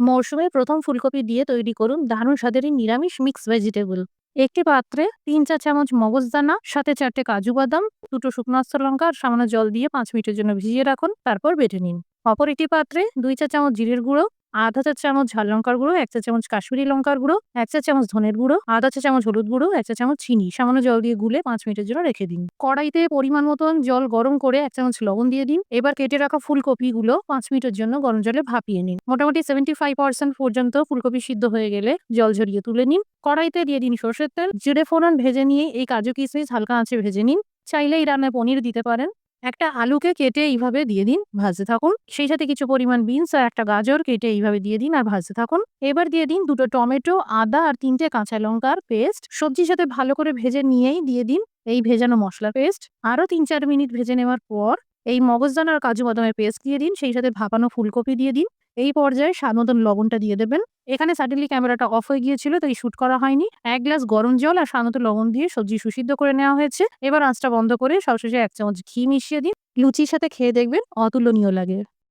মরশুমে প্রথম ফুলকপি দিয়ে তৈরি করুন দারুণ স্বাদের এই নিরামিষ মিক্স ভেজিটেবল। একটি পাত্রে ৩ চা চামচ মগজদানা, সাথে 4টে কাজু বাদাম, 2টো শুকনো আস্ত লঙ্কা আর সামান্য জল দিয়ে 5 মিনিটের জন্য ভিজিয়ে রাখুন, তারপর বেটে নিন। অপর একটি পাত্রে 2 চা চামচ জিরের গুঁড়ো, আধা চা চামচ ঝাল লঙ্কার গুঁড়ো, 1 চা চামচ কাশ্মীরি লঙ্কার গুঁড়ো, 1 চা চামচ ধনের গুঁড়ো, আধা চা চামচ হলুদ গুঁড়ো, 1 চা চামচ চিনি সামান্য জল দিয়ে গুলে 5 মিনিটের জন্য রেখে দিন। কড়াইতে পরিমাণ মতন জল গরম করে 1 চামচ লবণ দিয়ে দিন। এবার কেটে রাখা ফুলকপিগুলো 5 মিনিটের জন্য গরম জলে ভাপিয়ে নিন। মোটামুটি 75% পর্যন্ত ফুলকপি সিদ্ধ হয়ে গেলে জল ঝরিয়ে তুলে নিন। কড়াইতে দিয়ে দিন সর্ষের তেল, জিরে ফোড়ন ভেজে নিয়ে এই কাজু কিশমিশ হালকা আঁচে ভেজে নিন। চাইলে এই রান্নায় পনির দিতে পারেন। একটা আলুকে কেটে এইভাবে দিয়ে দিন, ভাজতে থাকুন। সেই সাথে কিছু পরিমাণ বিনস আর একটা গাজর কেটে এইভাবে দিয়ে দিন আর ভাজতে থাকুন। এবার দিয়ে দিন 2টো টমেটো, আদা আর 3টে কাঁচা লঙ্কার পেস্ট। সবজির সাথে ভালো করে ভেজে নিয়েই দিয়ে দিন এই ভেজানো মশলা পেস্ট। আরো 3-4 মিনিট ভেজে নেওয়ার পর এই মগজদানা আর কাজু বাদামের পেস্ট দিয়ে দিন। সেই সাথে ভাপানো ফুলকপি দিয়ে দিন। এই পর্যায়ে স্বাদ মতন লবণটা দিয়ে দেবেন। এখানে সাডেনলি ক্যামেরাটা অফ হয়ে গিয়েছিল, তাই শুট করা হয়নি। 1 গ্লাস গরম জল আর স্বাদ মতো লবণ দিয়ে সবজি সুসিদ্ধ করে নেওয়া হয়েছে। এবার আঁচটা বন্ধ করে সবশেষে 1 চামচ ঘি মিশিয়ে দিন। লুচির সাথে খেয়ে দেখবেন অতুলনীয় লাগে।